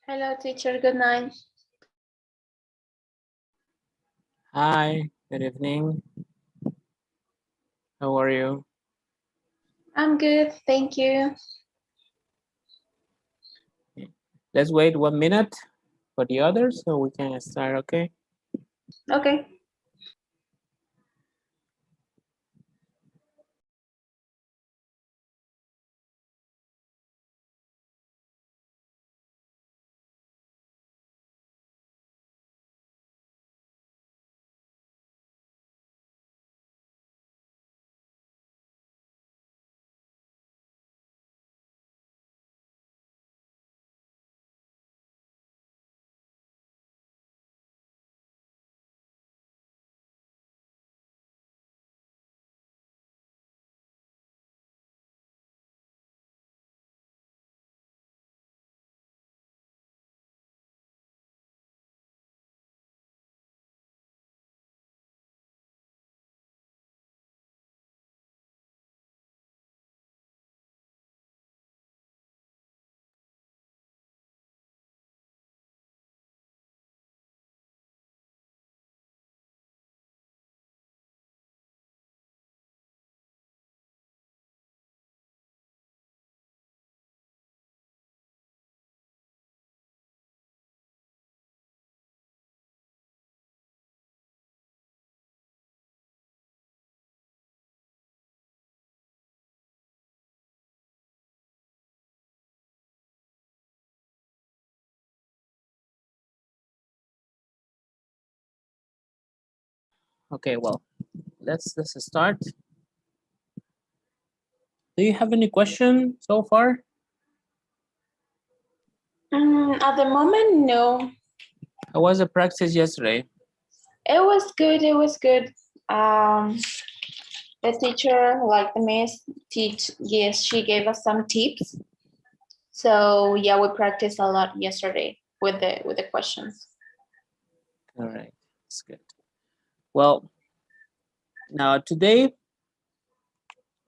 Hello, teacher. Good night. Hi, good evening. How are you? I'm good. Thank you. Let's wait 1 minute for the others so we can start, okay? Okay. Okay, well, let's start. Do you have any question so far? At the moment, no. How was the practice yesterday? It was good. It was good. Um, the teacher, like the miss, yes, she gave us some tips. So yeah, we practiced a lot yesterday with the questions. All right, that's good. Well, now today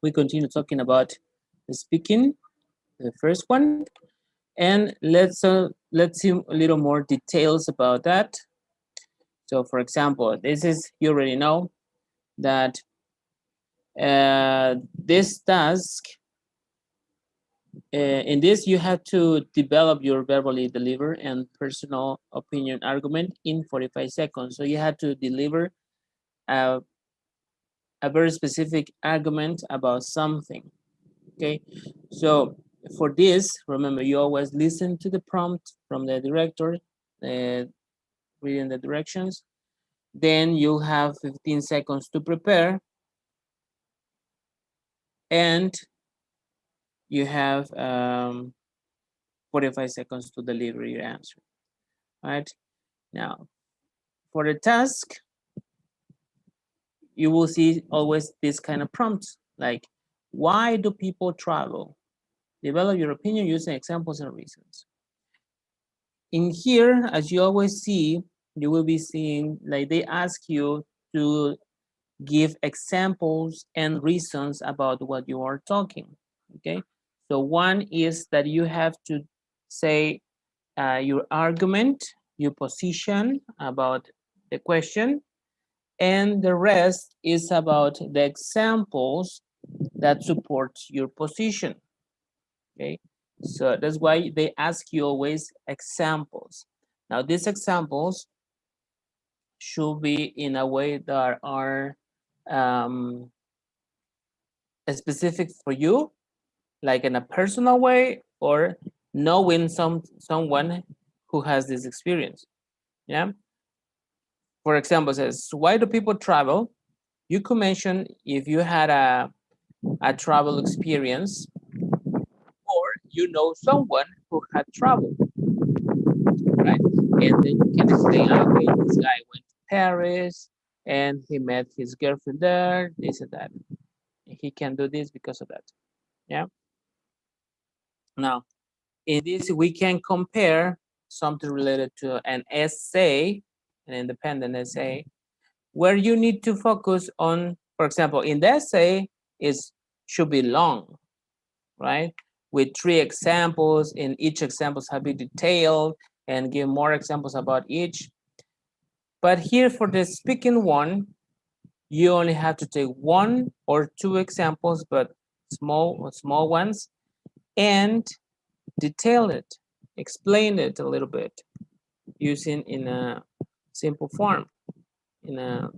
we continue talking about the speaking, the first one, and let's see a little more details about that. So, for example, this is you already know that this task in this you have to develop your verbally deliver and personal opinion argument in 45 seconds. So you have to deliver a, a very specific argument about something. Okay, so for this, remember, you always listen to the prompt from the director, uh, reading the directions. Then you have 15 seconds to prepare, and you have 45 seconds to deliver your answer. All right, now for the task, you will see always this kind of prompts like, why do people travel? Develop your opinion using examples and reasons. In here, as you always see, you will be seeing like they ask you to give examples and reasons about what you are talking. Okay, so one is that you have to say your argument, your position about the question, and the rest is about the examples that support your position. Okay, so that's why they ask you always examples. Now these examples should be in a way that are um, specific for you, like in a personal way, or knowing someone who has this experience. Yeah, for example, says, why do people travel? You could mention if you had a travel experience, or you know someone who had traveled, right? And then you can explain, okay, this guy went to Paris and he met his girlfriend there, this and that. He can do this because of that. Yeah. Now, in this, we can compare something related to an essay, an independent essay, where you need to focus on, for example, in the essay, is should be long, right? With 3 examples, and each examples have been detailed, and give more examples about each. But here for the speaking one, you only have to take 1 or 2 examples, but small ones, and detail it, explain it a little bit using in a simple form, in a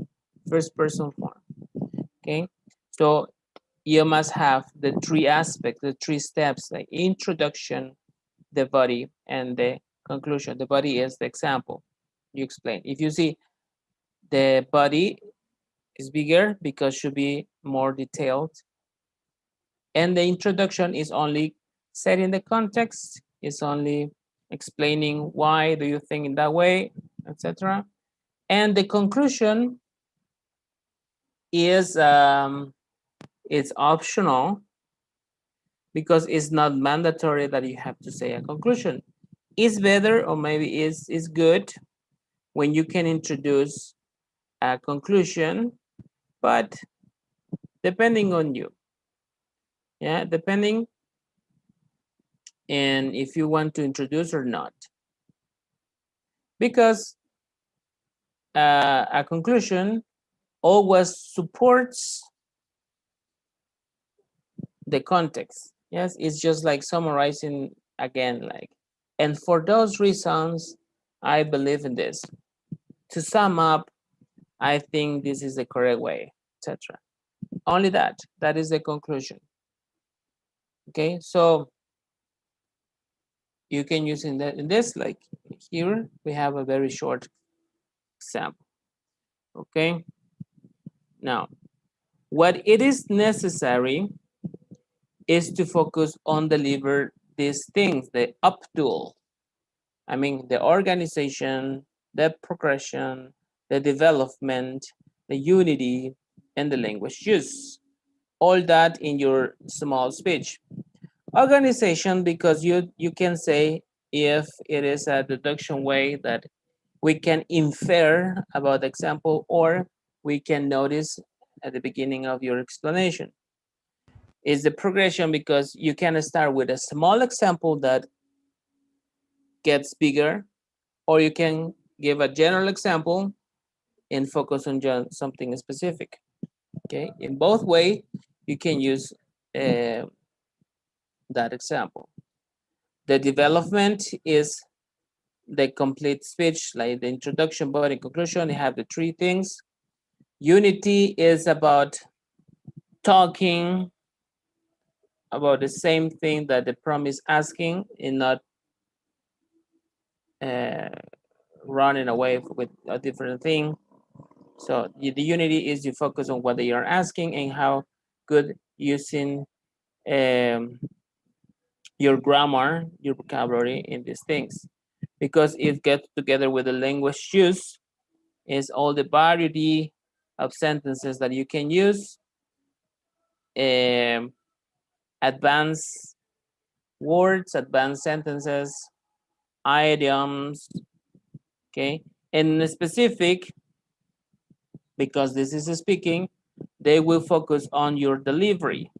first person form. Okay, so you must have the 3 aspects, the 3 steps, like introduction, the body, and the conclusion. The body is the example you explain. If you see the body is bigger because should be more detailed, and the introduction is only setting the context, is only explaining why do you think in that way, etc. And the conclusion is it's optional because it's not mandatory that you have to say a conclusion. It's better, or maybe is good when you can introduce a conclusion, but depending on you, yeah, depending and if you want to introduce or not, because a conclusion always supports the context. Yes, it's just like summarizing again, like, and for those reasons, I believe in this. To sum up, I think this is the correct way, etc. Only that. That is the conclusion. Okay, so you can use in this, like here, we have a very short example. Okay, now what it is necessary is to focus on deliver these things, the uptool. I mean, the organization, the progression, the development, the unity, and the language use. All that in your small speech. Organization, because you can say if it is a deduction way that we can infer about the example, or we can notice at the beginning of your explanation. Is the progression because you can start with a small example that gets bigger, or you can give a general example and focus on just something specific. Okay, in both way, you can use that example. The development is the complete speech, like the introduction, body, conclusion. You have the 3 things. Unity is about talking about the same thing that the prompt is asking and not uh, running away with a different thing. So the unity is you focus on what they are asking and how good using um, your grammar, your vocabulary in these things. Because it gets together with the language use is all the variety of sentences that you can use, um, advanced words, advanced sentences, idioms, okay? And specific, because this is speaking, they will focus on your delivery,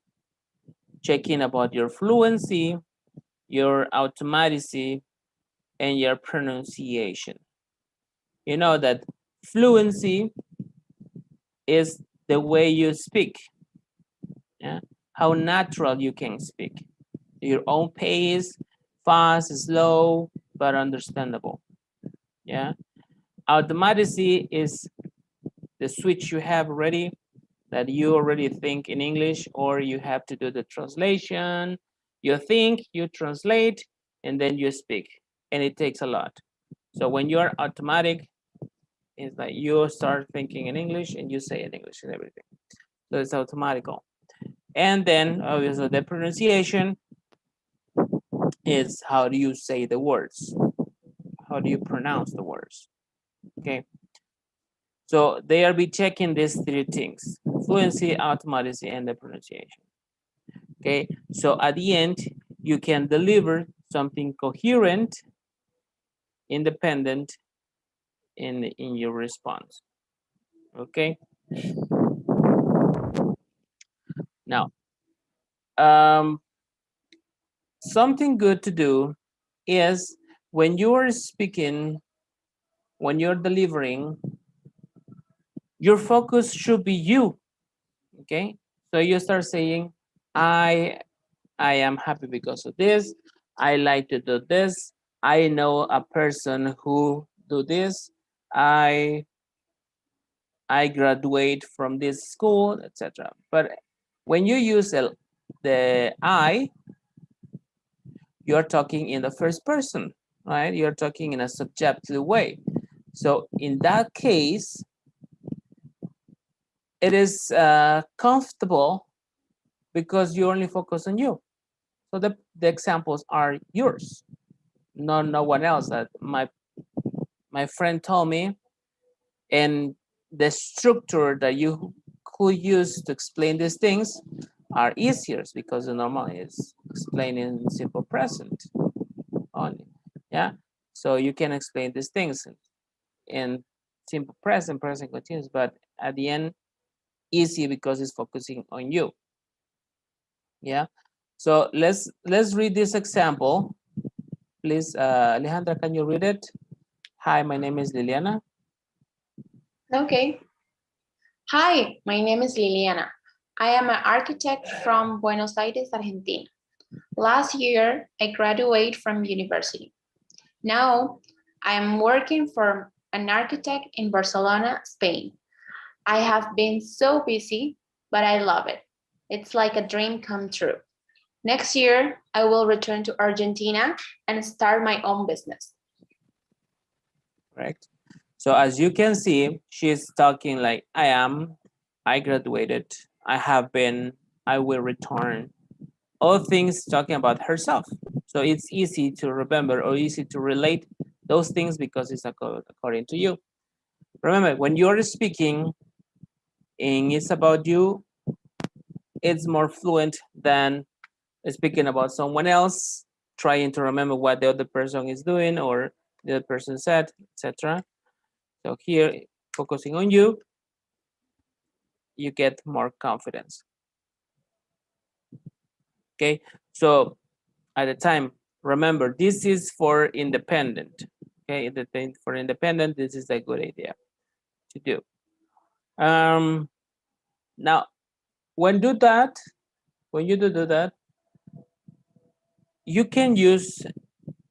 checking about your fluency, your automaticity, and your pronunciation. You know that fluency is the way you speak, yeah? How natural you can speak. Your own pace, fast, slow, but understandable, yeah? Automaticity is the switch you have already, that you already think in English, or you have to do the translation. You think, you translate, and then you speak, and it takes a lot. So when you're automatic, it's like you start thinking in English and you say in English and everything. So it's automatical. And then obviously the pronunciation is how do you say the words? How do you pronounce the words? Okay. So they are be checking these 3 things: fluency, automaticity, and the pronunciation. Okay. So at the end, you can deliver something coherent, independent in your response. Okay. Now, something good to do is when you're speaking, when you're delivering, your focus should be you. Okay, so you start saying, I am happy because of this. I like to do this. I know a person who do this. I I graduate from this school, etc. But when you use the I, you're talking in the first person, right? You're talking in a subjective way. So in that case, it is comfortable because you only focus on you. So the examples are yours, not no one else. That my friend told me, and the structure that you could use to explain these things are easier because the normal is explaining in simple present only. Yeah, so you can explain these things in simple present, present continuous, but at the end, easy because it's focusing on you. Yeah. So let's read this example, please. Alejandra, can you read it? Hi, my name is Liliana. Okay. Hi, my name is Liliana. I am an architect from Buenos Aires, Argentina. Last year, I graduated from university. Now, I am working for an architect in Barcelona, Spain. I have been so busy, but I love it. It's like a dream come true. Next year, I will return to Argentina and start my own business. Correct. So as you can see, she's talking like I graduated, I have been, I will return. All things talking about herself. So it's easy to remember or easy to relate those things because it's according to you. Remember, when you're speaking and it's about you, it's more fluent than speaking about someone else, trying to remember what the other person is doing or the other person said, etc. So here, focusing on you, you get more confidence. Okay, so at the time, remember, this is for independent. Okay, for independent, this is a good idea to do. Now, when do that, when you do that, you can use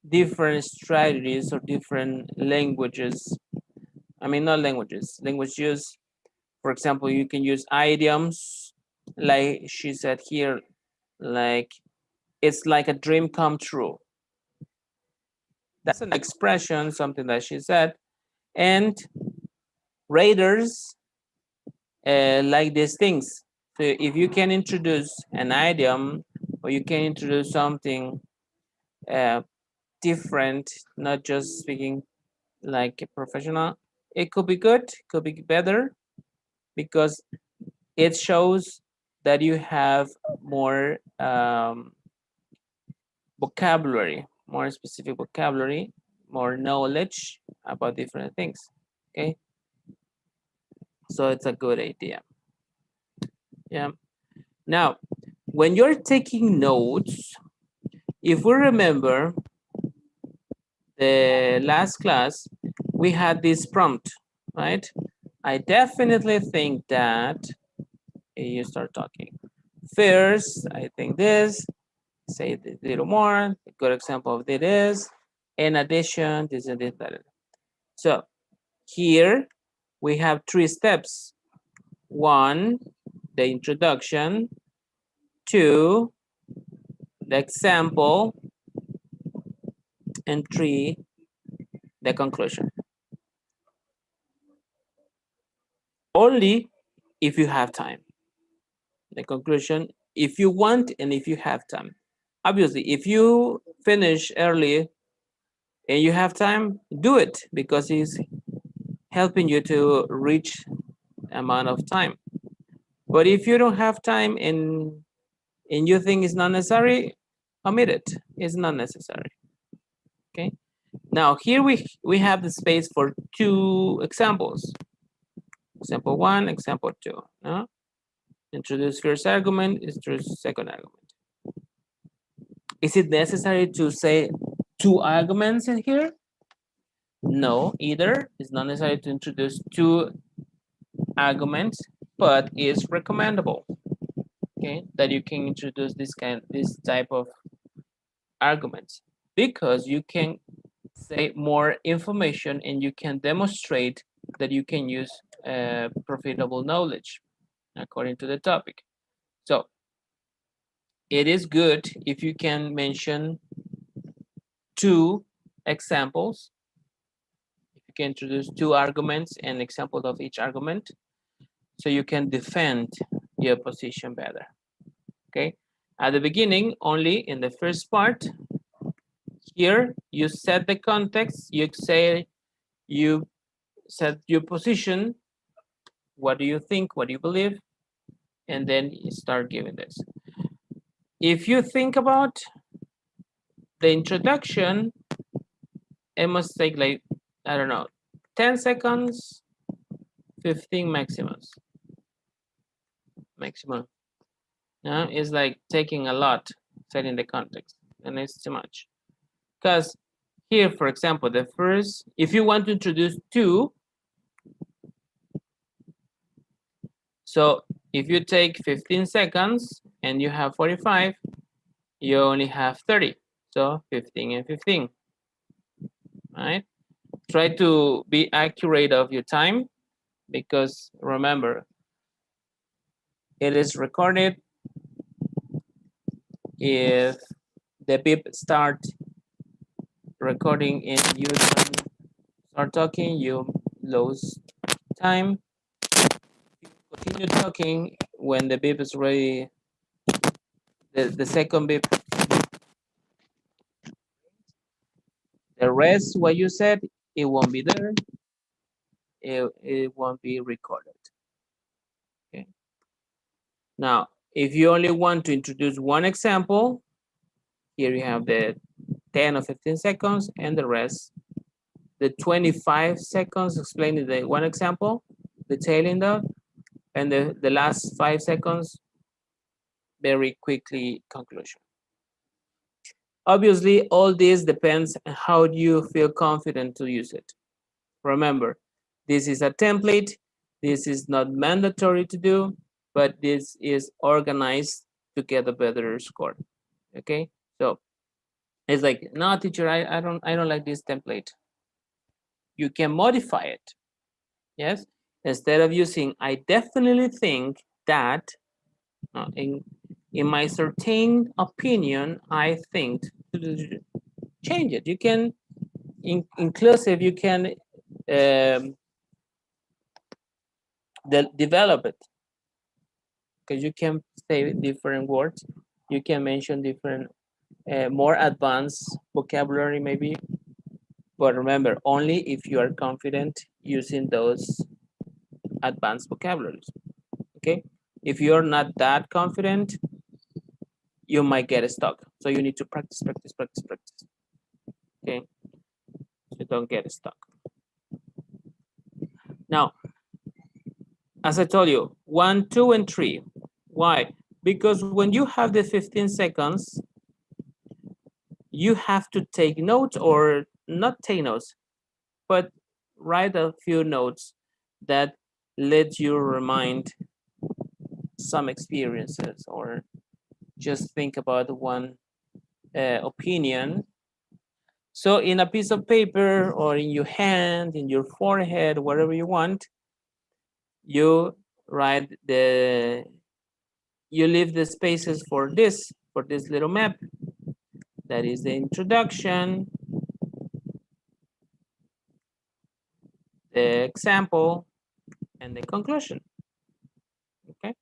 different strategies or different languages. I mean, not languages, language use. For example, you can use idioms, like she said here, like it's like a dream come true. That's an expression, something that she said. And raters like these things. So if you can introduce an idiom or you can introduce something uh, different, not just speaking like a professional, it could be good, could be better because it shows that you have more vocabulary, more specific vocabulary, more knowledge about different things. Okay, so it's a good idea. Yeah. Now, when you're taking notes, if we remember the last class, we had this prompt, right? I definitely think that you start talking. First, I think this, say a little more, a good example of it is, in addition, this and this, that. So here we have 3 steps. 1, the introduction. 2, the example. And 3, the conclusion. Only if you have time. The conclusion, if you want and if you have time. Obviously, if you finish early and you have time, do it because it's helping you to reach amount of time. But if you don't have time and you think it's not necessary, omit it. It's not necessary. Okay. Now here we have the space for 2 examples. Example 1, example 2. No? Introduce first argument, introduce second argument. Is it necessary to say two arguments in here? No, either. It's not necessary to introduce two arguments, but it's recommendable, okay, that you can introduce this type of arguments, because you can say more information and you can demonstrate that you can use profitable knowledge according to the topic. So it is good if you can mention two examples, if you can introduce two arguments and examples of each argument, so you can defend your position better. Okay, at the beginning, only in the first part, here you set the context, you say, you set your position, what do you think, what do you believe, and then you start giving this. If you think about the introduction, it must take like, I don't know, 10 seconds, 15 maximum. It's like taking a lot, setting the context, and it's too much. Because here, for example, the first, if you want to introduce two, so if you take 15 seconds and you have 45, you only have 30. So 15 and 15, right? Try to be accurate of your time, because remember, it is recorded. If the beep start recording and you don't start talking, you lose time. Continue talking when the beep is ready. The second beep. The rest, what you said, it won't be there. It won't be recorded. Okay. Now, if you only want to introduce one example, here you have the 10 or 15 seconds, and the rest, the 25 seconds explaining the one example, detailing that, and the last 5 seconds, very quickly conclusion. Obviously, all this depends on how you feel confident to use it. Remember, this is a template. This is not mandatory to do, but this is organized to get a better score. Okay, so it's like, no, teacher, I don't like this template. You can modify it. Yes, instead of using, I definitely think that, in my certain opinion, I think, change it. You can inclusive. You can develop it, because you can say different words. You can mention different, more advanced vocabulary maybe. But remember, only if you are confident using those advanced vocabularies. Okay, if you're not that confident, you might get stuck. So you need to practice. Okay, so don't get stuck. Now, as I told you, 1, 2, and 3. Why? Because when you have the 15 seconds, you have to take notes, or not take notes, but write a few notes that let you remind some experiences, or just think about one opinion. So in a piece of paper, or in your hand, in your forehead, wherever you want, you write you leave the spaces for this little map. That is the introduction, the example, and the conclusion. Okay.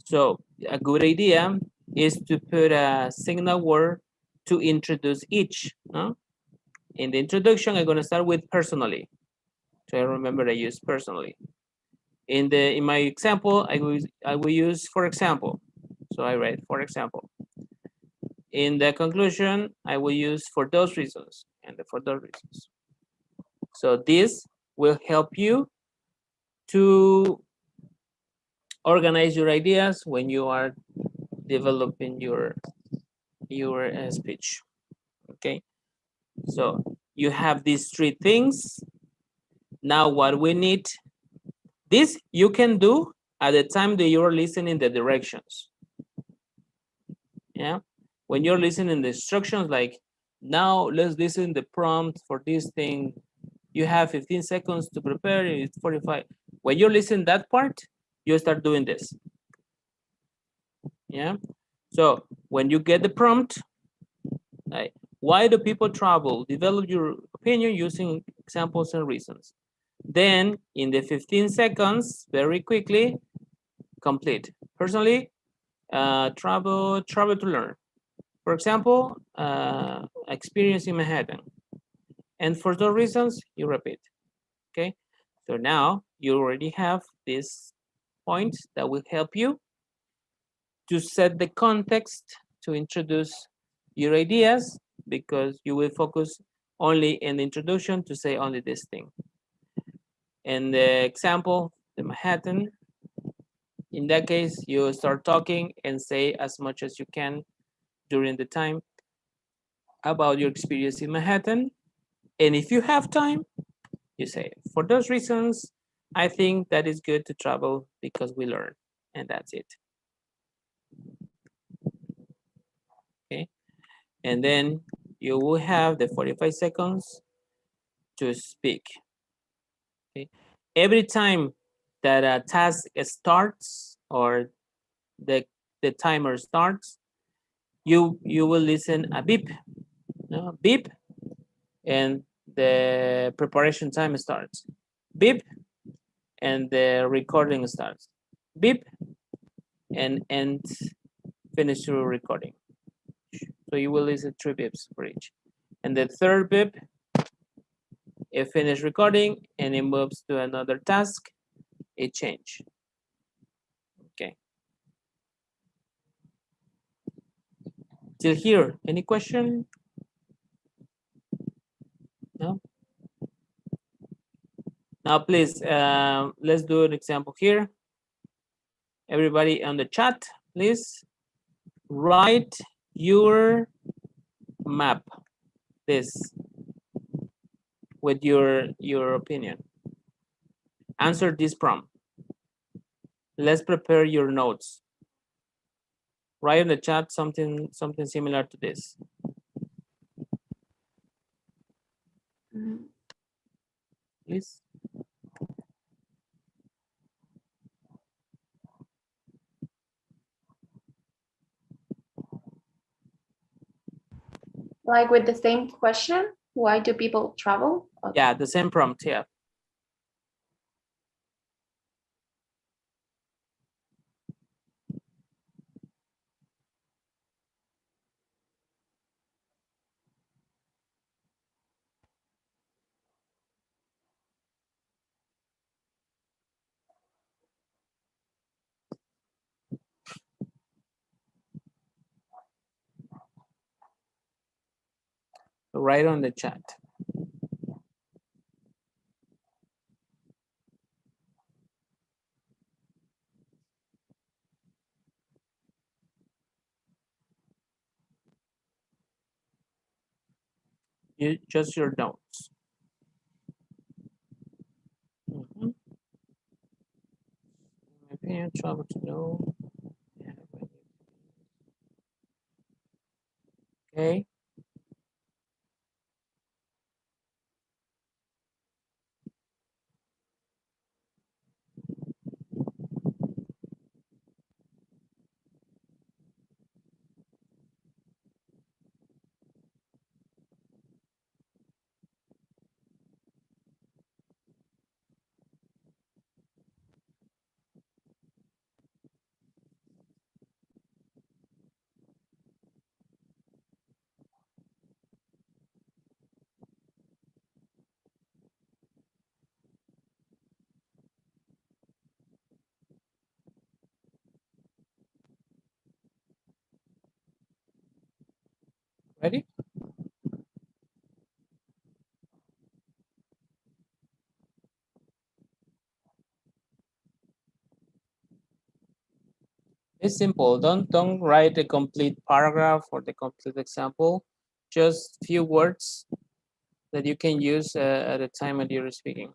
So a good idea is to put a signal word to introduce each. No? In the introduction, I'm going to start with personally. So I remember I use personally. In my example, I will use for example. So I write for example. In the conclusion, I will use for those reasons and for those reasons. So this will help you to organize your ideas when you are developing your speech. Okay. So you have these three things. Now what we need, this you can do at the time that you're listening the directions. Yeah, when you're listening the instructions, like now let's listen the prompt for this thing. You have 15 seconds to prepare, it's 45. When you listen that part, you start doing this. Yeah, so when you get the prompt, like, why do people travel? Develop your opinion using examples and reasons. Then in the 15 seconds, very quickly, complete. Personally, travel to learn. For example, experience in Manhattan. And for those reasons, you repeat. Okay. So now you already have this point that will help you to set the context to introduce your ideas, because you will focus only in the introduction to say only this thing. In the example, the Manhattan, in that case, you start talking and say as much as you can during the time about your experience in Manhattan. And if you have time, you say, for those reasons, I think that is good to travel because we learn. And that's it. Okay. And then you will have the 45 seconds to speak. Okay. Every time that a task starts or the timer starts, you will listen a beep, no? Beep, and the preparation time starts. Beep, and the recording starts. Beep, and finish your recording. So you will listen 3 beeps for each. And the third beep, it finished recording and it moves to another task, it change. Okay. Till here, any question? No? Now please, let's do an example here. Everybody on the chat, please write your map, this, with your opinion. Answer this prompt. Let's prepare your notes. Write in the chat something similar to this. Please. Like with the same question, why do people travel? Okay. Yeah, the same prompt, yeah. Write on the chat. Just your notes. Mhm. My opinion, travel to know. Okay. Ready? It's simple. Don't write a complete paragraph or the complete example. just few words that you can use at the time that you're speaking.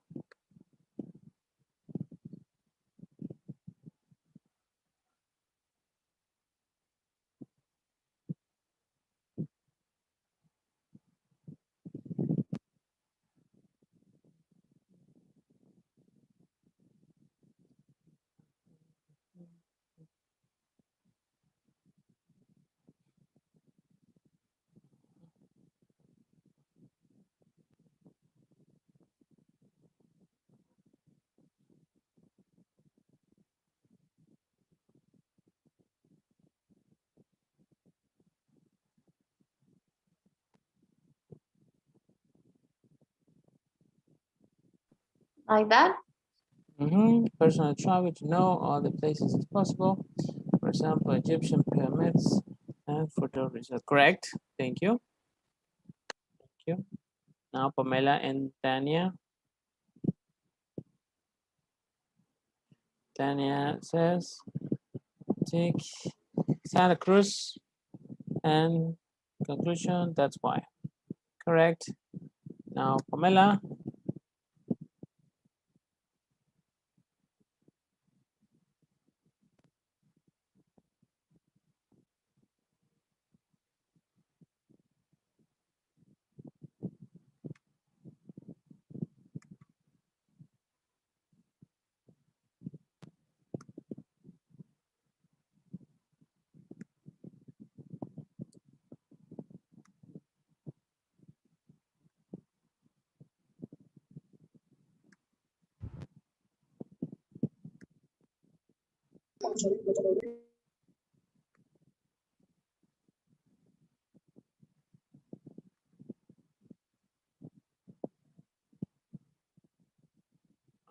Like that? Personal travel to know all the places as possible. For example, Egyptian pyramids and photo resort. Correct. Thank you. Thank you. Now Pamela and Tanya. Tanya says, take Santa Cruz and conclusion, that's why. Correct. Now Pamela.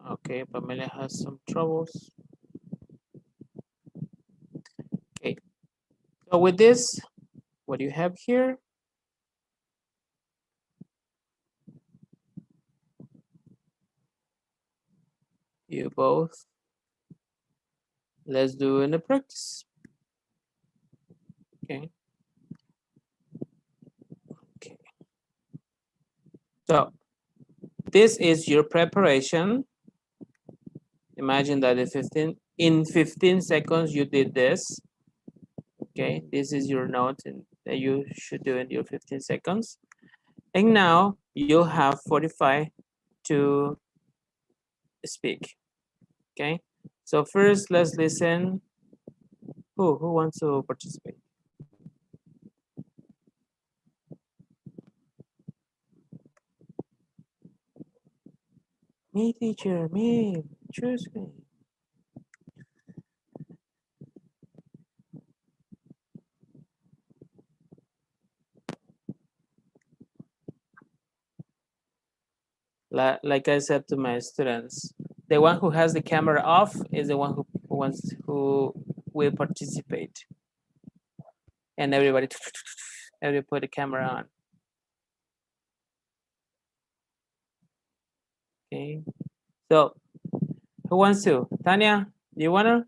Okay, Pamela has some troubles. Okay, so with this, what you have here, you both, let's do in the practice. Okay. Okay. So this is your preparation. Imagine that in 15 seconds you did this. Okay, this is your note that you should do in your 15 seconds. And now you'll have 45 to speak. Okay, so first let's listen. Who wants to participate? Me, teacher, me, choose me. Like I said to my students, the one who has the camera off is the one who will participate. And everybody put the camera on. Okay. So who wants to? Tanya, do you wanna?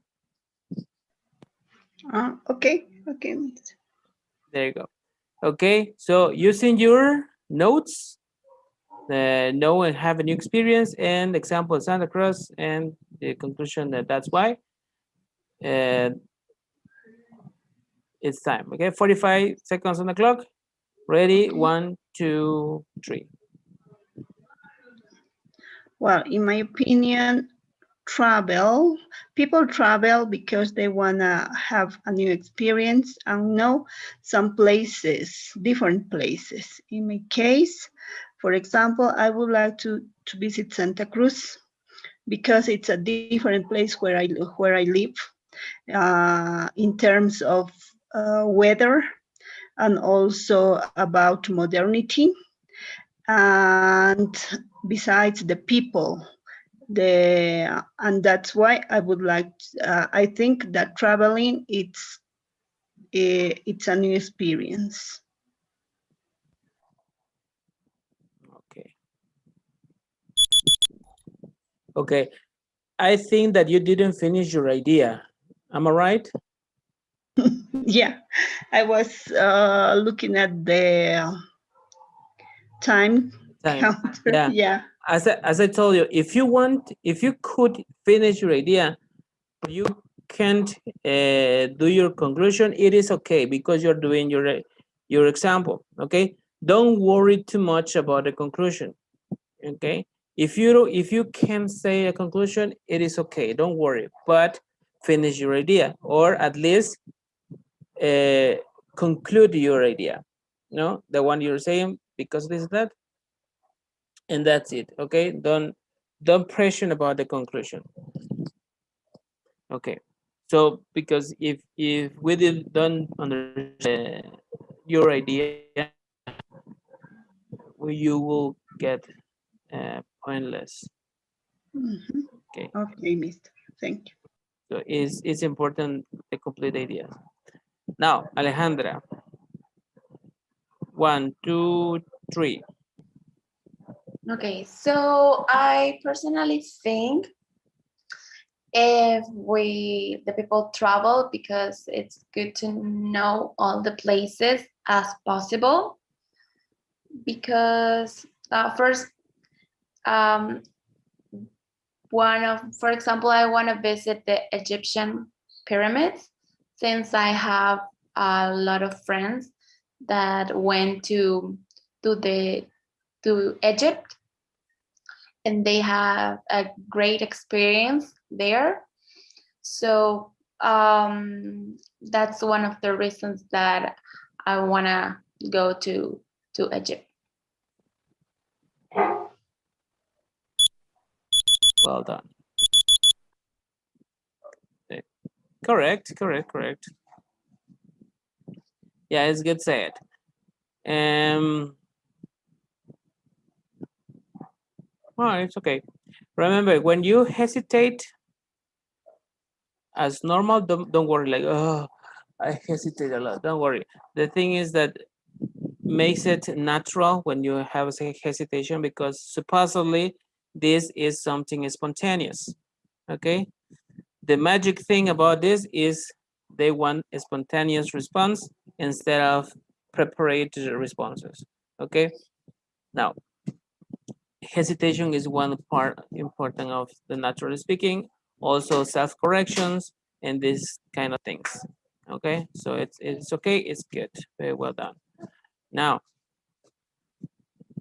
Okay. There you go. Okay, so using your notes, know and have a new experience, and example of Santa Cruz, and the conclusion that's why. And it's time. Okay, 45 seconds on the clock. Ready? Okay. 1, 2, 3. Well, in my opinion, people travel because they want to have a new experience and know some places, different places. In my case, for example, I would like to visit Santa Cruz because it's a different place where I live in terms of weather and also about modernity. And besides the people, and that's why I would like. I think that traveling it's a new experience. Okay. Okay. I think that you didn't finish your idea. Am I right? Yeah, I was looking at time Time. counter. Yeah. Yeah. As I told you, if you could finish your idea, but you can't do your conclusion, it is okay because you're doing your example. Okay, don't worry too much about the conclusion. Okay, if you can say a conclusion, it is okay. Don't worry, but finish your idea or at least conclude your idea. No, the one you're saying because this is that, and that's it. Okay, don't pressure about the conclusion. Okay, so because if we don't understand your idea, you will get pointless. Mhm. Okay, Okay, Mister. Thank you. so it's important to complete the idea. Now, Alejandra, 1, 2, 3. Okay, so I personally think if the people travel because it's good to know all the places as possible because first um, for example, I want to visit the Egyptian pyramids since I have a lot of friends that went to Egypt and they have a great experience there. So that's one of the reasons that I wanna go to Egypt. Well done. Okay. Correct. Yeah, it's good said. Oh, it's okay. Remember, when you hesitate, as normal, don't worry. Like, oh, I hesitate a lot. Don't worry. The thing is that makes it natural when you have a hesitation because supposedly this is something spontaneous. Okay. The magic thing about this is they want a spontaneous response instead of prepared responses. Okay. Now, hesitation is one part important of the natural speaking, also self-corrections and these kind of things. Okay, so it's okay, it's good, very well done. Now,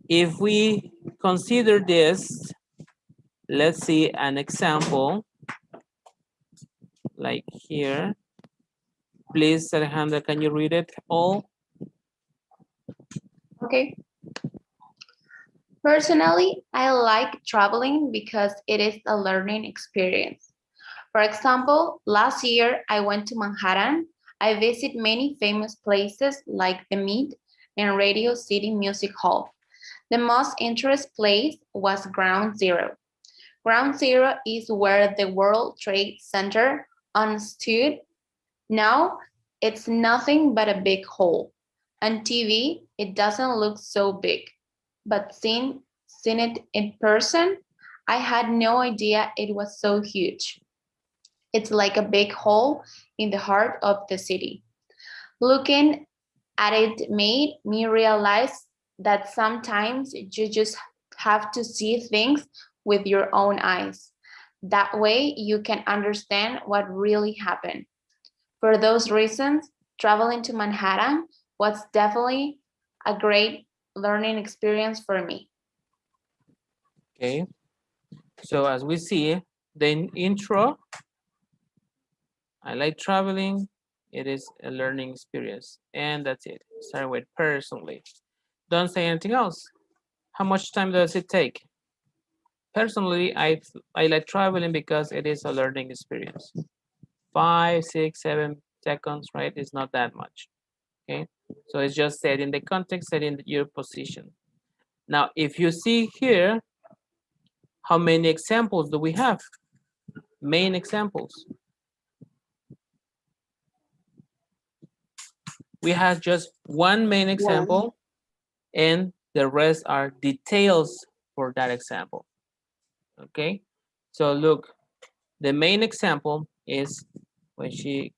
if we consider this, let's see an example like here. Please, Alejandra, can you read it all? Okay. Personally, I like traveling because it is a learning experience. For example, last year I went to Manhattan. I visited many famous places like the Met and Radio City Music Hall. The most interesting place was Ground Zero. Ground Zero is where the World Trade Center once stood. Now it's nothing but a big hole. On TV, it doesn't look so big, but seeing it in person, I had no idea it was so huge. It's like a big hole in the heart of the city. Looking at it made me realize that sometimes you just have to see things with your own eyes. That way you can understand what really happened. For those reasons, traveling to Manhattan was definitely a great learning experience for me. Okay, so as we see, the intro, I like traveling, it is a learning experience, and that's it. Start with personally. Don't say anything else. How much time does it take? Personally, I like traveling because it is a learning experience. 5, 6, 7 seconds, right? It's not that much. Okay, so it's just setting the context, setting your position. Now, if you see here, how many examples do we have? Main examples. We have just one main example, and the rest are details for that example. Okay, so look, the main example is when she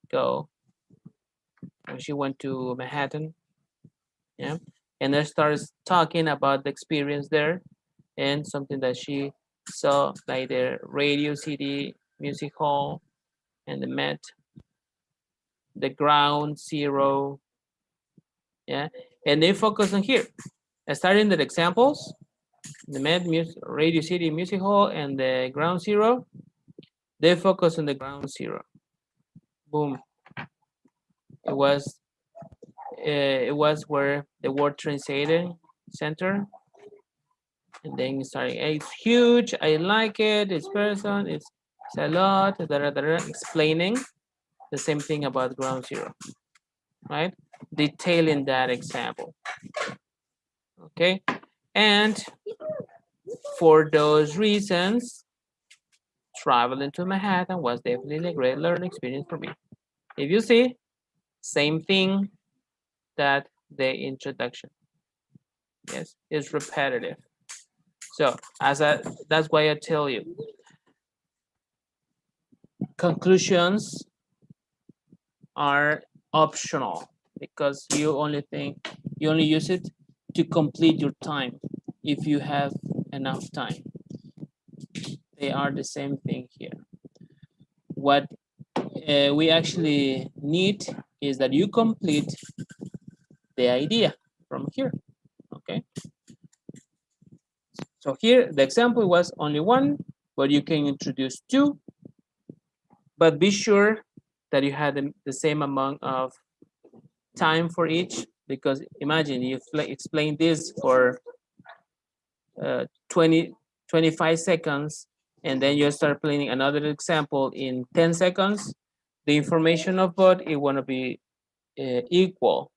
went to Manhattan. Yeah, and then starts talking about the experience there and something that she saw, like the Radio City Music Hall and the Met, the Ground Zero, yeah, and they focus on here. Starting the examples, the Met Music, Radio City Music Hall and the Ground Zero, they focus on the Ground Zero. Boom. It was where the World Trade Center, and then starting, hey, it's huge, I like it, it's person, it's a lot, explaining the same thing about Ground Zero, right? Detailing that example. Okay, and for those reasons, traveling to Manhattan was definitely a great learning experience for me. If you see, same thing that the introduction. Yes, it's repetitive. So that's why I tell you, conclusions are optional because you only use it to complete your time if you have enough time. They are the same thing here. What we actually need is that you complete the idea from here, okay? So here, the example was only one, but you can introduce two, but be sure that you had the same amount of time for each, because imagine you explain this for 25 seconds, and then you start planning another example in 10 seconds, the information of both, it want to be equal.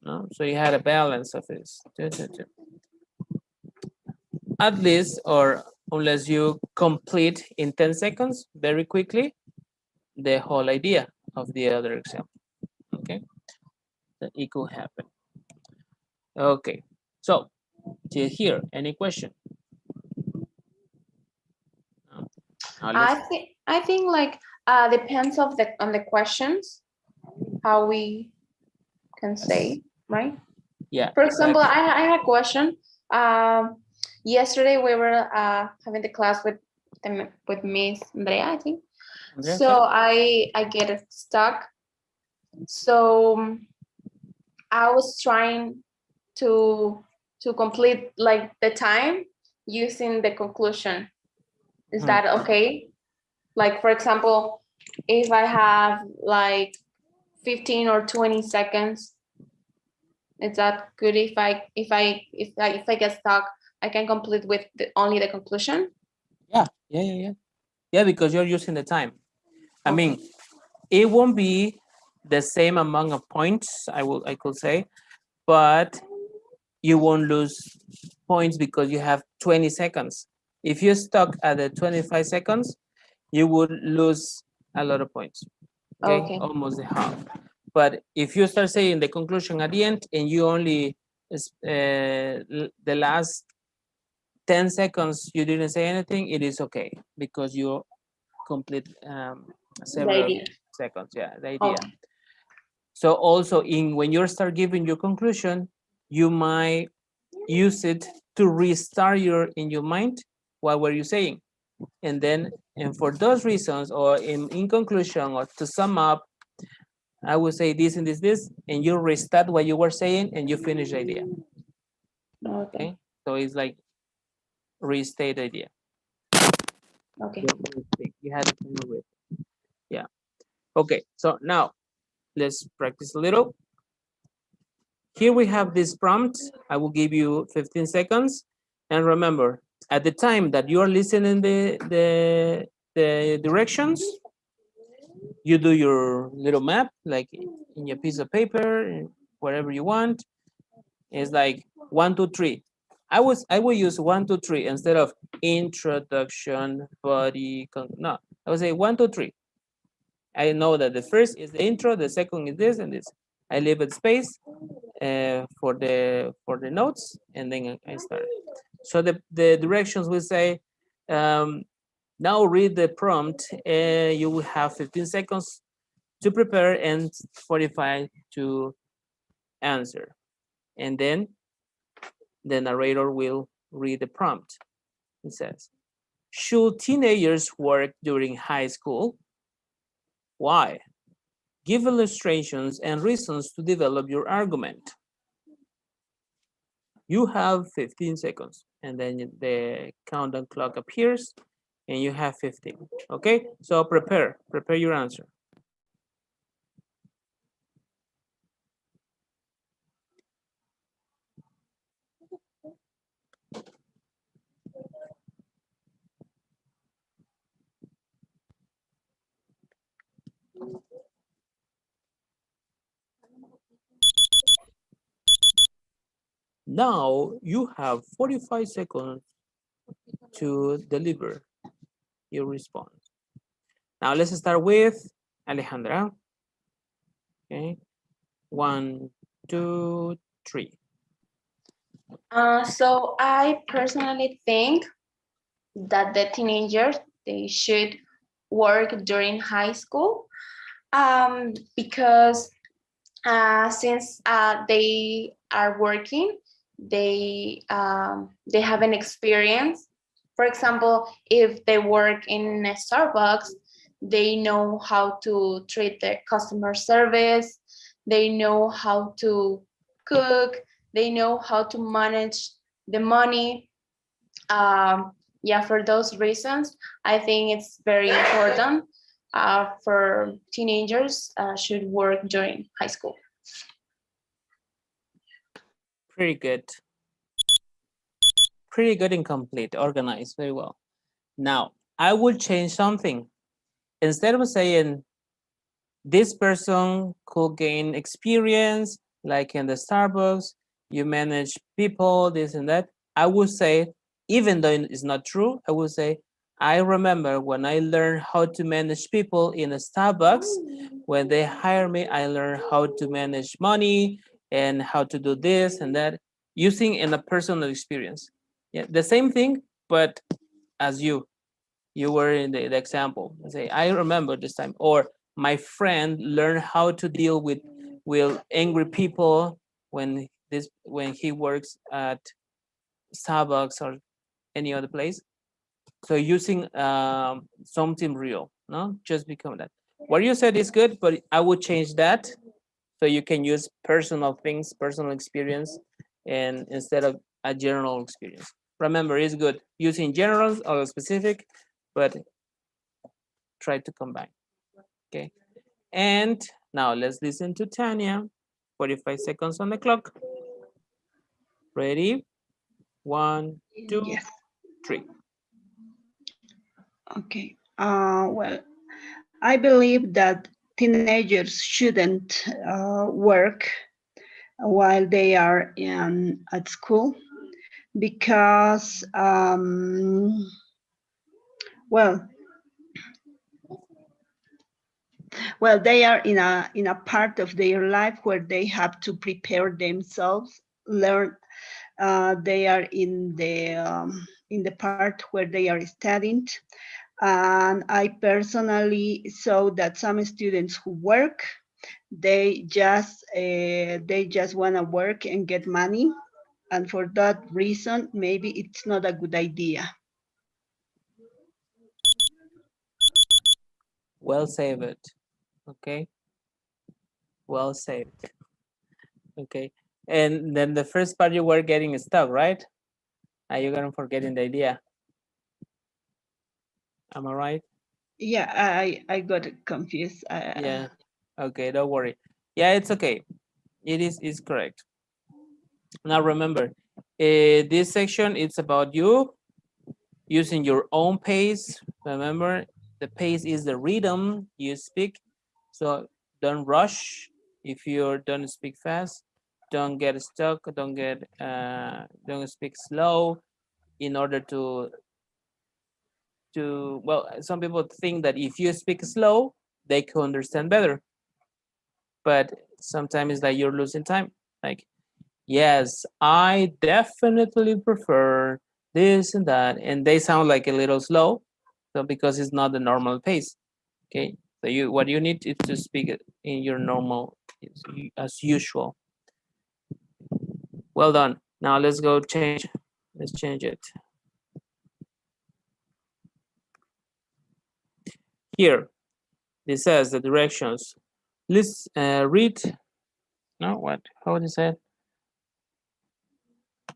No? So you had a balance of this. At least, or unless you complete in 10 seconds very quickly the whole idea of the other example. Okay, that it could happen. Okay, so till here, any question? I think like depends of the on the questions, how we can say, right? Yeah. For example, exactly. I had a question. Yesterday we were having the class with Miss Andrea, I think. Andrea, So okay. I get stuck. So I was trying to complete like the time using the conclusion. Is that okay? Like for example, if I have like 15 or 20 seconds, is that good if I get stuck, I can complete with only the conclusion? Yeah, because you're using the time. I Okay. mean, it won't be the same amount of points, I could say, but you won't lose points because you have 20 seconds. If you're stuck at the 25 seconds, you would lose a lot of points. Okay, almost the half. But if you start saying the conclusion at the end and you only the last 10 seconds you didn't say anything, it is okay because you complete several seconds. Yeah, the idea. Okay. So also when you start giving your conclusion, you might use it to restart in your mind what were you saying, and for those reasons, or in conclusion, or to sum up, I would say this and this, and you restart what you were saying and you finish the idea. Okay. So it's like restate the idea. Okay. You had to come up with. Yeah. Okay. So now let's practice a little. Here we have this prompt. I will give you 15 seconds. And remember, at the time that you are listening the directions, you do your little map, like in your piece of paper, wherever you want. It's like 1, 2, 3. I will use 1, 2, 3 instead of introduction, body. No, I would say 1, 2, 3. I know that the first is the intro, the second is this and this. I leave it space for the notes, and then I start. So the directions will say, now read the prompt. You will have 15 seconds to prepare and 45 to answer. And then The narrator will read the prompt. It says, should teenagers work during high school? Why? Give illustrations and reasons to develop your argument. You have 15 seconds, and then the countdown clock appears, and you have 15. Okay, so prepare your answer. Now you have 45 seconds to deliver your response. Now let's start with Alejandra. Okay, 1, 2, 3. So I personally think that the teenagers, they should work during high school, because since they are working, they have an experience. For example, if they work in a Starbucks, they know how to treat the customer service, they know how to cook, they know how to manage the money. Yeah, for those reasons, I think it's very important for teenagers should work during high school. Pretty good. Pretty good and complete, organized, very well. Now, I will change something. Instead of saying this person could gain experience, like in the Starbucks, you manage people, this and that, I would say, even though it's not true, I would say, I remember when I learned how to manage people in a Starbucks, when they hire me, I learned how to manage money and how to do this and that, using in a personal experience. Yeah, the same thing, but as you were in the example. Say, I remember this time, or my friend learned how to deal with angry people when he works at Starbucks or any other place. So using something real, no, just become that. What you said is good, but I would change that so you can use personal things, personal experience, and instead of a general experience. Remember, it's good using general or specific, but try to combine. Okay. And now let's listen to Tanya. 45 seconds on the clock. Ready? 1, 2, Yes. 3. Okay. Well, I believe that teenagers shouldn't work while they are at school because, well, they are in a part of their life where they have to prepare themselves, learn. They are in the part where they are studying. And I personally saw that some students who work, they just want to work and get money, and for that reason, maybe it's not a good idea. Well saved. Okay. Well saved. Okay. And then the first part you were getting stuck, right? Are you gonna forgetting the idea? Am I right? Yeah, I got confused. Yeah. Okay, don't worry. Yeah, it's okay. It's correct. Now remember, this section it's about you using your own pace. Remember, the pace is the rhythm you speak. So don't rush. If you don't speak fast, don't get stuck. Don't speak slow. In order well, some people think that if you speak slow, they can understand better. But sometimes it's like you're losing time. Like, yes, I definitely prefer this and that, and they sound like a little slow, so because it's not the normal pace. Okay, so what you need is to speak it in your normal as usual. Well done. Now let's go change. Let's change it. Here, this says the directions. Let's read. No, what? How would you say it?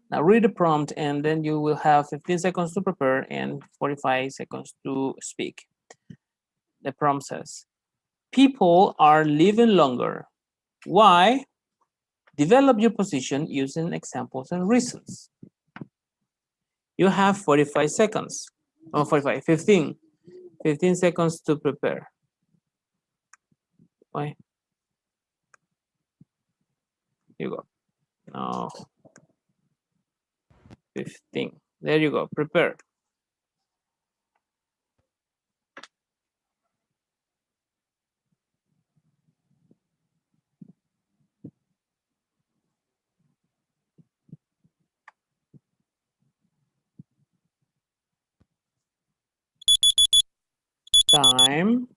Now read the prompt, and then you will have 15 seconds to prepare and 45 seconds to speak. The prompt says, people are living longer. Why? Develop your position using examples and reasons. You have 45 seconds. Oh, 15 seconds to prepare. Why? You go. No. 15. There you go. Prepare. Time.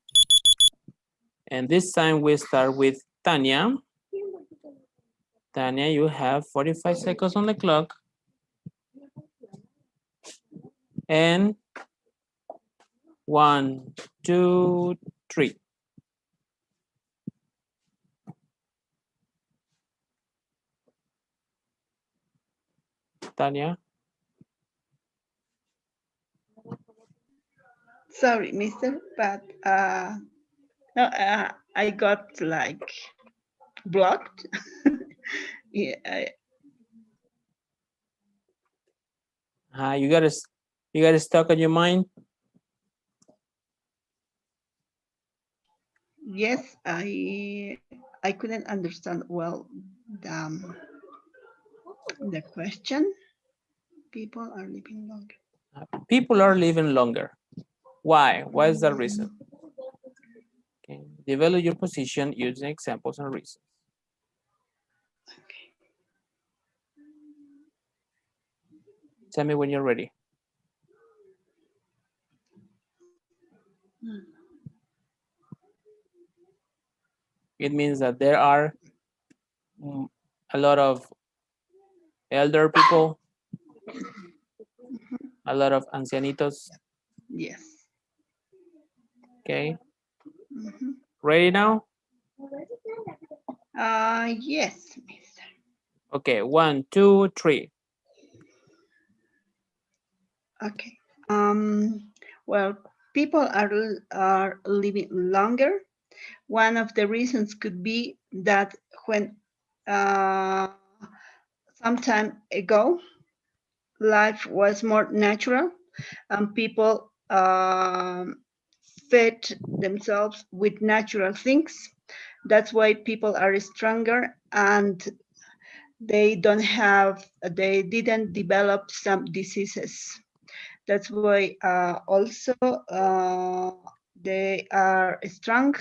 And this time we start with Tanya. Tanya, you have 45 seconds on the clock. And 1, 2, 3. Tanya. Sorry, mister, but no, I got like blocked. Yeah, You got it stuck on your mind. yes, I couldn't understand well the question. People are living longer. People are living longer. Why? What is the reason? Okay. Develop your position using examples and reasons. Okay. Tell me when you're ready. It means that there are a lot of elder people, a lot of ancianitos. Yes. Okay. Mm-hmm. Ready now? Yes, mister. Okay, 1, 2, 3. Okay. Well, people are living longer. One of the reasons could be that when some time ago, life was more natural and people fed themselves with natural things. That's why people are stronger and they didn't develop some diseases. That's why also they are strong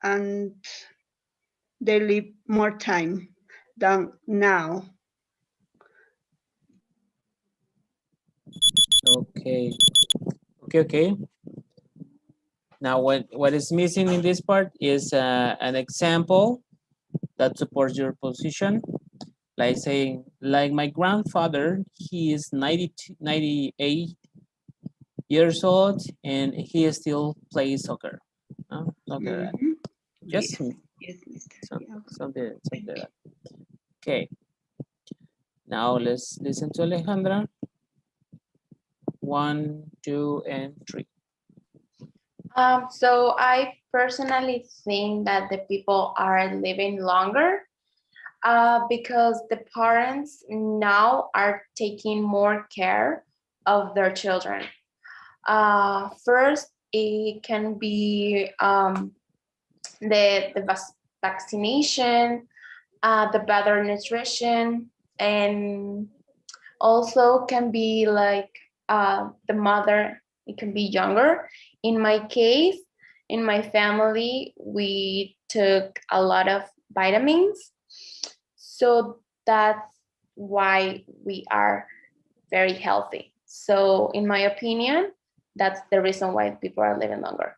and they live more time than now. Okay. Okay. Now what is missing in this part is an example that supports your position. Like saying, like my grandfather, he is 98 years old and he still plays soccer. Soccer. Mhm. Just Yes, Mr. Yeah. something like that. Okay. Now let's listen to Alejandra. 1, 2, and 3. So I personally think that the people are living longer because the parents now are taking more care of their children. First, it can be the vaccination, the better nutrition, and also can be like the mother, it can be younger. In my case, in my family, we took a lot of vitamins. So that's why we are very healthy. So in my opinion, that's the reason why people are living longer.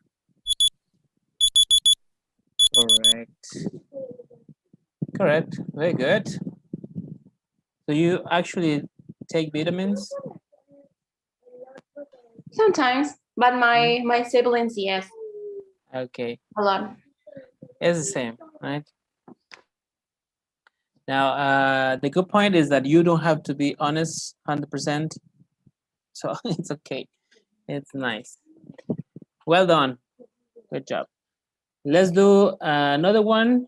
Correct. Correct. Very good. Do you actually take vitamins? Sometimes, but my siblings, yes, Okay, a lot. it's the same, right? Now, the good point is that you don't have to be honest 100%, so it's okay. It's nice. Well done. Good job. Let's do another one.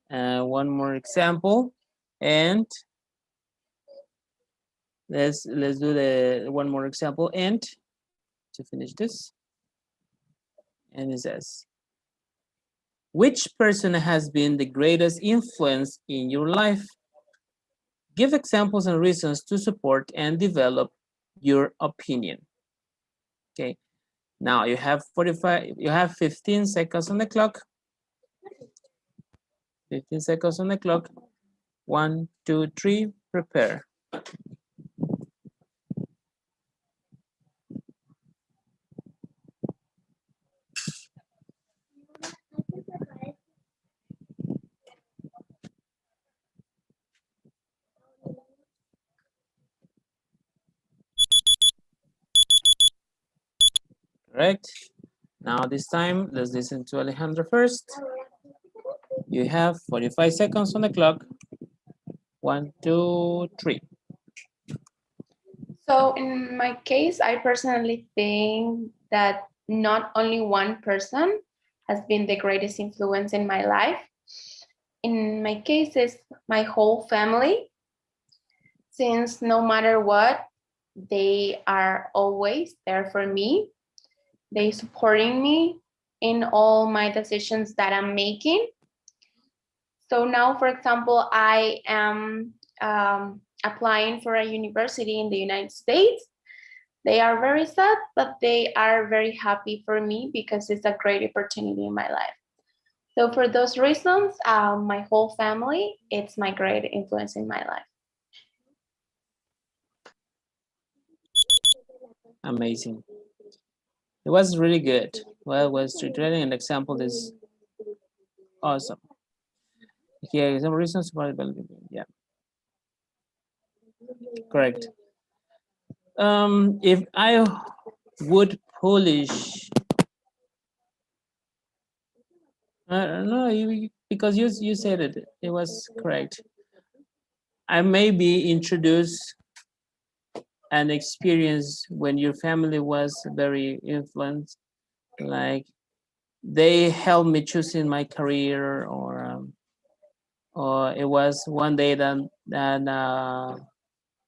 One more example, and let's do the one more example and to finish this. And it says, which person has been the greatest influence in your life? Give examples and reasons to support and develop your opinion. Okay. Now you have 15 seconds on the clock. 15 seconds on the clock. 1, 2, 3, prepare. Correct. Now this time, let's listen to Alejandro first. You have 45 seconds on the clock. 1, 2, 3. So in my case, I personally think that not only one person has been the greatest influence in my life. In my case, it's my whole family, since no matter what, they are always there for me. They supporting me in all my decisions that I'm making. So now, for example, I am applying for a university in the United States. They are very sad, but they are very happy for me because it's a great opportunity in my life. So for those reasons, my whole family, it's my great influence in my life. Amazing. It was really good. Well, was training an example is awesome. Here, some reasons for developing. Yeah, correct. If I would polish, I don't know, because you said it, it was correct. I maybe introduce an experience when your family was very influenced, like they helped me choosing my career, or it was one day that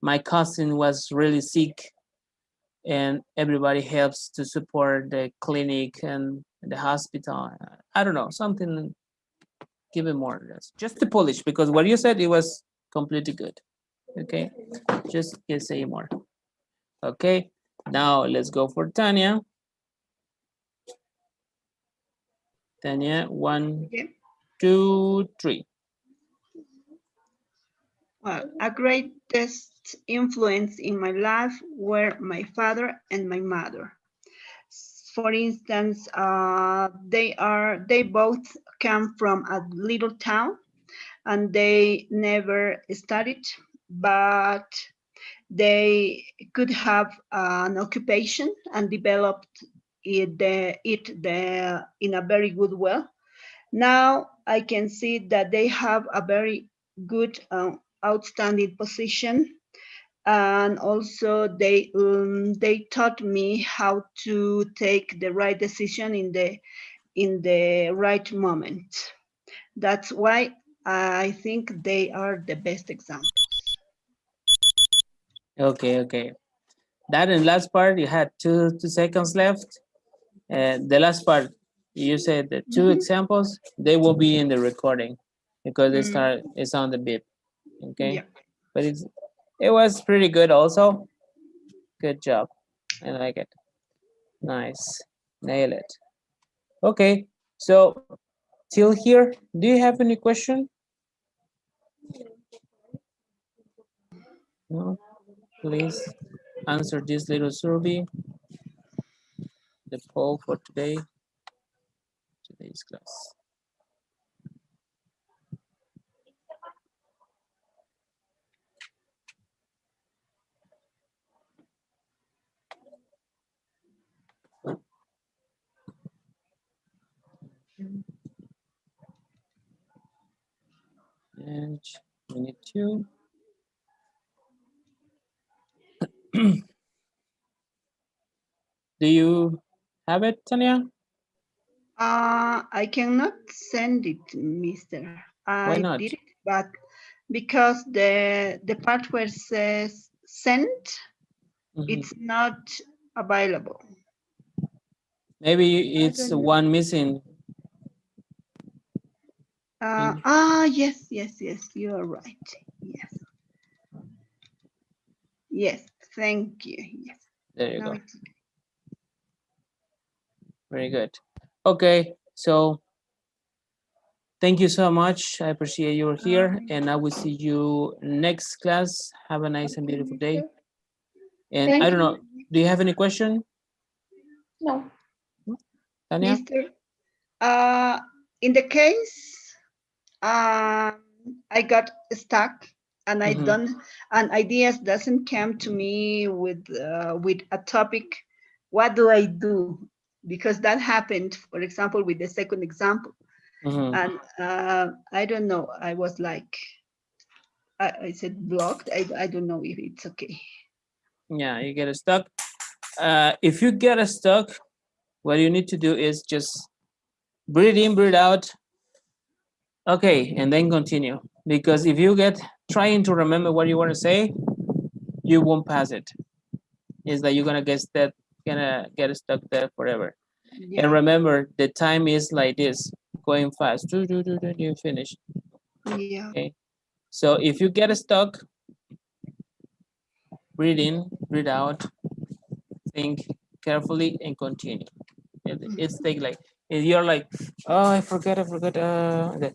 my cousin was really sick and everybody helps to support the clinic and the hospital. I don't know, something, give it more. Just to polish, because what you said, it was completely good. Okay, just can say more. Okay, now let's go for Tanya. Tanya, 1, Okay. 2, 3. Well, a greatest influence in my life were my father and my mother. For instance, they both come from a little town, and they never studied, but they could have an occupation and developed it in a very good way. Now I can see that they have a very good, outstanding position, and also they taught me how to take the right decision in the right moment. That's why I think they are the best example. Okay. That in last part, you had 2 seconds left. The last part, you said the 2 examples, they will be in the recording because it's on the bip. Okay, Yeah. but it was pretty good also. Good job. I like it. Nice. Nail it. Okay, so till here, do you have any question? No? Please answer this little survey. The poll for today's class. Minute 2. Do you have it, Tanya? I cannot send it, Mister. Why I not? did it, but because the part where says sent, Mhm. it's not available. Maybe I it's don't know. one missing. Yes, you are right. Yes. Yes, thank you. Yes. There you Now go. it's Very good. Okay, so thank you so much. I appreciate you here, and I will see you next class. Have a nice and beautiful day. And Thank I don't you. know, do you have any question, No. Tanya? Mister. In the case, I got stuck and I Mhm. don't, and ideas doesn't come to me with a topic. What do I do? Because that happened, for example, with the second example, Mhm. and I don't know. I was like, I said blocked. I don't know if it's okay. Yeah, you get stuck. If you get stuck, what you need to do is just breathe in, breathe out. Okay, and then continue. Because if you get trying to remember what you want to say, you won't pass it. Is that you're gonna get stuck there forever. And Yeah, remember, the time is like this, going fast. You finish. yeah. Okay. So if you get stuck, breathe in, breathe out, think carefully, and continue. It's take like if you're like, oh, I forgot. Okay.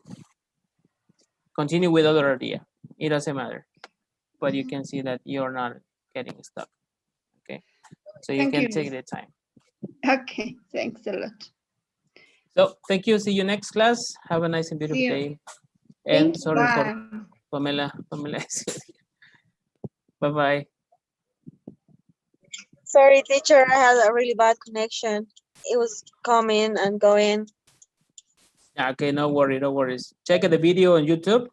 Continue with other idea. It doesn't matter, but you can see that you're not getting stuck. Okay, so you Thank can you. take the time. Okay, thanks a lot. So thank you. See you next class. Have a nice and beautiful See you. day. Thank And you. sorry for Bye. Pamela. Bye bye. Sorry, teacher, I had a really bad connection. It was coming and going. Yeah, okay, no worries. Check the video on YouTube